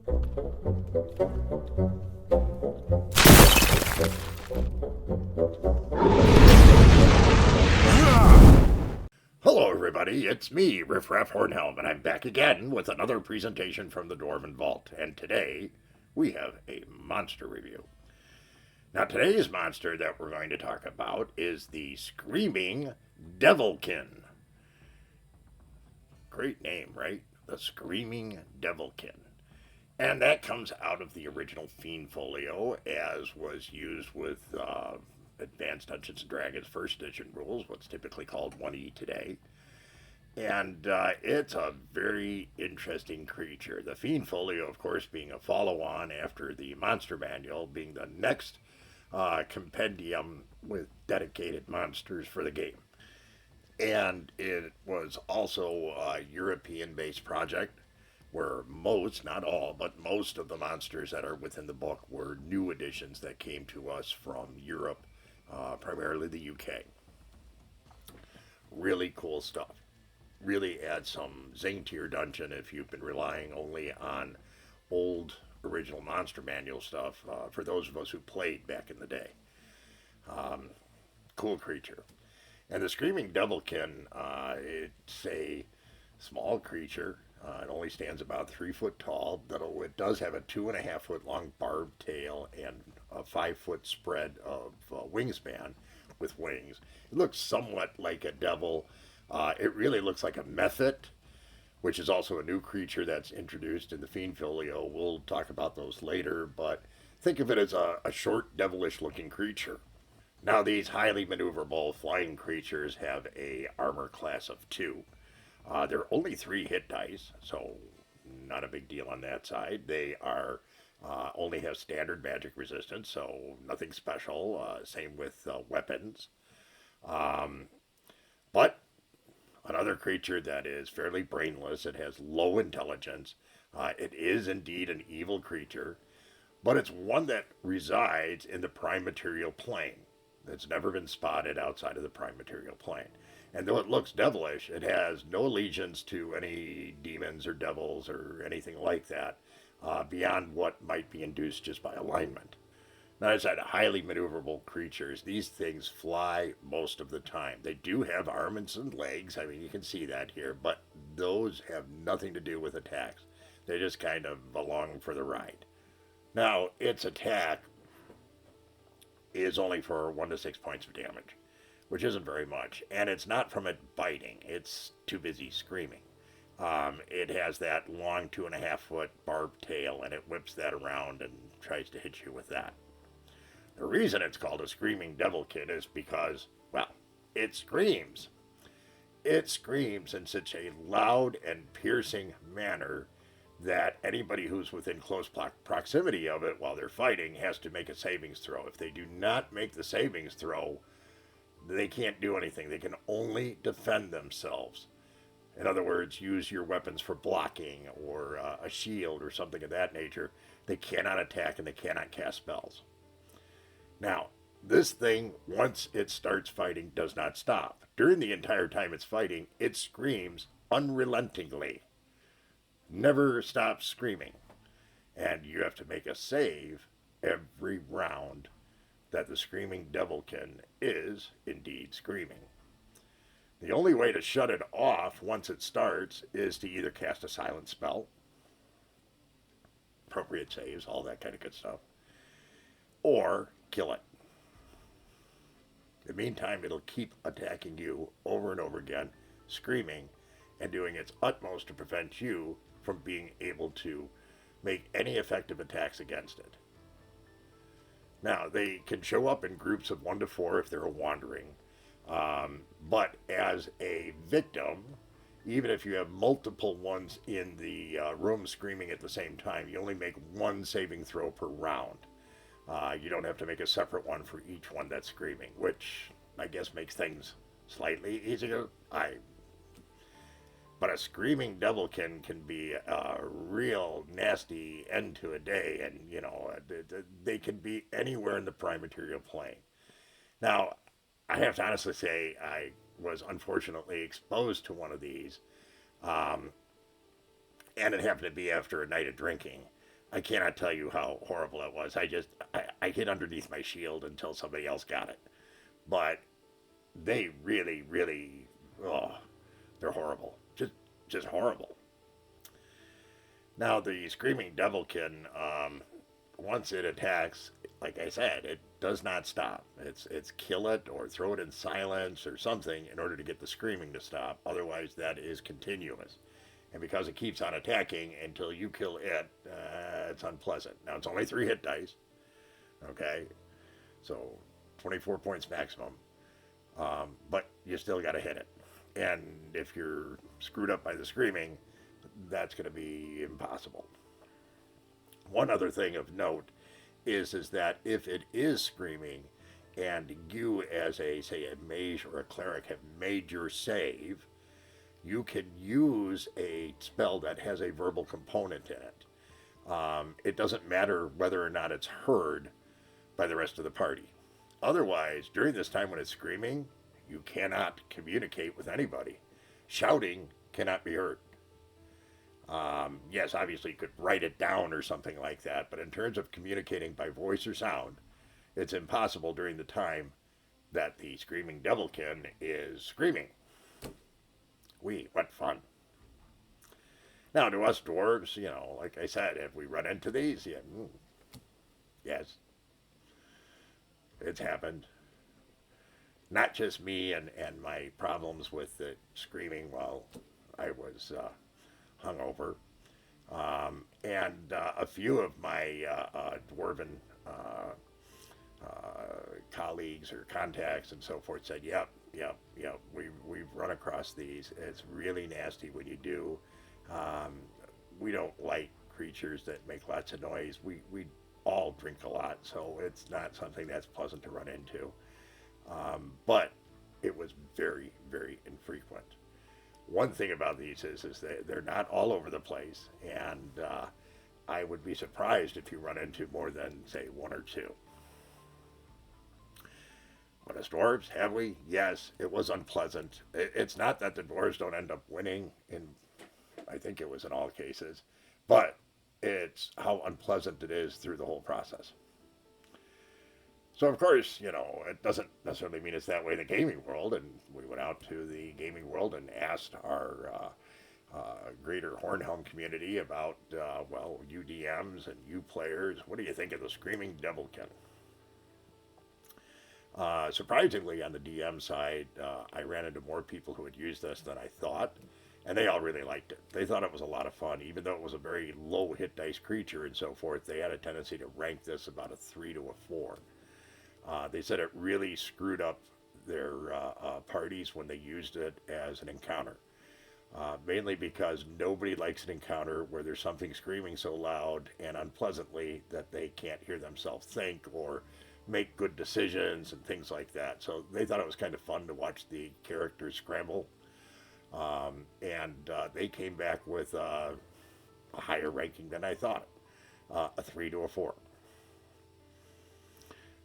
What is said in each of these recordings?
Hello everybody, it's me, Riffraff Hornhelm, and I'm back again with another presentation from the Dwarven Vault, and today we have a monster review. Now today's monster that we're going to talk about is the Screaming DEVILKIN. Great name, right? The Screaming DEVILKIN. And that comes out of the original Fiend Folio, as was used with Advanced Dungeons & Dragons First Edition rules, what's typically called 1E today. And it's a very interesting creature. The Fiend Folio, of course, being a follow-on after the Monster Manual, being the next compendium with dedicated monsters for the game. And it was also a European-based project where most, not all, but most of the monsters that are within the book were new additions that came to us from Europe, primarily the UK. Really cool stuff. Really adds some zing to your dungeon if you've been relying only on old original Monster Manual stuff, for those of us who played back in the day. Cool creature. And the Screaming DEVILKIN, it's a small creature. It only stands about 3 foot tall. It does have a 2.5 foot long barbed tail and a 5 foot spread of wingspan with wings. It looks somewhat like a devil. It really looks like a mephit, which is also a new creature that's introduced in the Fiend Folio. We'll talk about those later, but think of it as a short, devilish looking creature. Now, these highly maneuverable flying creatures have a armor class of 2. There are only 3 hit dice, so not a big deal on that side. They are only have standard magic resistance, so nothing special. Same with weapons. But another creature that is fairly brainless. It has low intelligence. It is indeed an evil creature, but it's one that resides in the prime material plane. It's never been spotted outside of the prime material plane. And though it looks devilish, it has no allegiance to any demons or devils or anything like that, beyond what might be induced just by alignment. Now, as I said, highly maneuverable creatures. These things fly most of the time. They do have arms and legs. I mean, you can see that here, but those have nothing to do with attacks. They just kind of along for the ride. Now, its attack is only for 1 to 6 points of damage, which isn't very much. And it's not from it biting. It's too busy screaming. It has that long 2.5 foot barbed tail, and it whips that around and tries to hit you with that. The reason it's called a Screaming DEVILKIN is because, well, it screams. It screams in such a loud and piercing manner that anybody who's within close proximity of it while they're fighting has to make a savings throw. If they do not make the savings throw, they can't do anything. They can only defend themselves. In other words, use your weapons for blocking or a shield or something of that nature. They cannot attack and they cannot cast spells. Now, this thing, once it starts fighting, does not stop. During the entire time it's fighting, it screams unrelentingly. Never stops screaming. And you have to make a save every round that the Screaming DEVILKIN is indeed screaming. The only way to shut it off once it starts is to either cast a silent spell, appropriate saves, all that kind of good stuff, or kill it. In the meantime, it'll keep attacking you over and over again, screaming, and doing its utmost to prevent you from being able to make any effective attacks against it. Now, they can show up in groups of 1 to 4 if they're a wandering, but as a victim, even if you have multiple ones in the room screaming at the same time, you only make 1 saving throw per round. You don't have to make a separate one for each one that's screaming, which I guess makes things slightly easier. But a Screaming DEVILKIN can be a real nasty end to a day, and, you know, they can be anywhere in the prime material plane. Now, I have to honestly say I was unfortunately exposed to one of these, and it happened to be after a night of drinking. I cannot tell you how horrible it was. I hid underneath my shield until somebody else got it. But they really, really, oh, they're horrible. Just horrible. Now the screaming devilkin, once it attacks, like I said, it does not stop. It's kill it or throw it in silence or something in order to get the screaming to stop. Otherwise, that is continuous. And because it keeps on attacking until you kill it, it's unpleasant. Now it's only 3 hit dice. Okay, so 24 points maximum. But you still got to hit it. And if you're screwed up by the screaming, that's going to be impossible. One other thing of note is that if it is screaming and you as a, say, a mage or a cleric have made your save, you can use a spell that has a verbal component in it. It doesn't matter whether or not it's heard by the rest of the party. Otherwise, during this time when it's screaming, you cannot communicate with anybody. Shouting cannot be heard. Yes, obviously you could write it down or something like that, but in terms of communicating by voice or sound, it's impossible during the time that the screaming devilkin is screaming. What fun. Now, to us dwarves, like I said, have we run into these? Yeah, yes, it's happened. Not just me and my problems with the screaming while I was hungover. And a few of my dwarven colleagues or contacts and so forth said, yep, we've run across these. It's really nasty when you do. We don't like creatures that make lots of noise. We all drink a lot, so it's not something that's pleasant to run into. But it was very, very infrequent. One thing about these is they're not all over the place, and I would be surprised if you run into more than, say, 1 or 2. But as dwarves, have we? Yes, it was unpleasant. It's not that the dwarves don't end up winning, I think it was in all cases, but it's how unpleasant it is through the whole process. So, of course, it doesn't necessarily mean it's that way in the gaming world, and we went out to the gaming world and asked our greater Hornhelm community about, you DMs and you players, what do you think of the Screaming Devilkin? Surprisingly, on the DM side, I ran into more people who had used this than I thought, and they all really liked it. They thought it was a lot of fun, even though it was a very low hit dice creature and so forth. They had a tendency to rank this about a 3 to a 4. They said it really screwed up their parties when they used it as an encounter. Mainly because nobody likes an encounter where there's something screaming so loud and unpleasantly that they can't hear themselves think or make good decisions and things like that. So they thought it was kind of fun to watch the characters scramble. And they came back with a higher ranking than I thought, a 3 to a 4.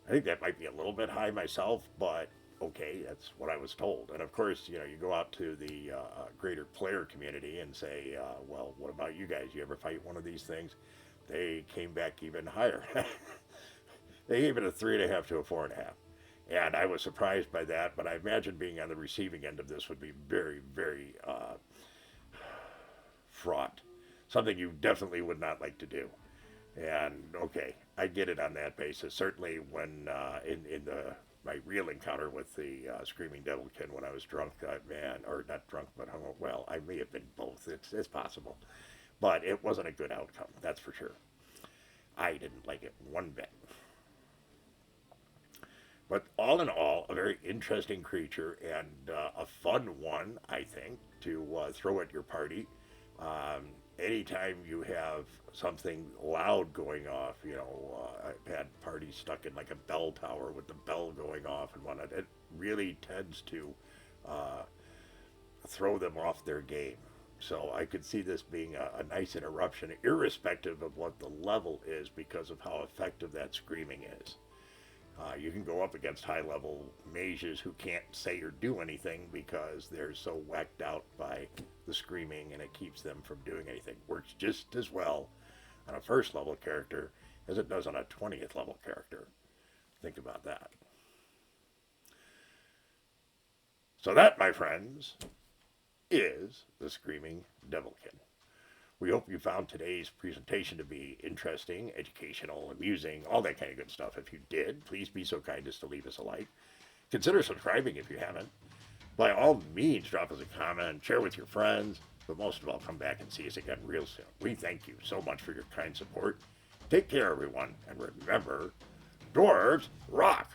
I think that might be a little bit high myself, but okay, that's what I was told. And of course, you go out to the greater player community and say, what about you guys? You ever fight one of these things? They came back even higher. They gave it a 3.5 to a 4.5. And I was surprised by that, but I imagine being on the receiving end of this would be very, very fraught. Something you definitely would not like to do. And okay, I get it on that basis. Certainly when in my real encounter with the Screaming Devilkin when I was drunk, or not drunk, but hungover. Well, I may have been both. It's possible. But it wasn't a good outcome, that's for sure. I didn't like it one bit. But all in all, a very interesting creature and a fun one, I think, to throw at your party. Anytime you have something loud going off, I've had parties stuck in like a bell tower with the bell going off and whatnot. It really tends to throw them off their game. So I could see this being a nice interruption, irrespective of what the level is, because of how effective that screaming is. You can go up against high-level mages who can't say or do anything because they're so whacked out by the screaming, and it keeps them from doing anything. Works just as well on a first level character as it does on a 20th level character. Think about that. So that, my friends, is the Screaming Devilkin. We hope you found today's presentation to be interesting, educational, amusing, all that kind of good stuff. If you did, please be so kind as to leave us a like. Consider subscribing if you haven't. By all means, drop us a comment, share with your friends, but most of all, come back and see us again real soon. We thank you so much for your kind support. Take care, everyone, and remember, dwarves rock!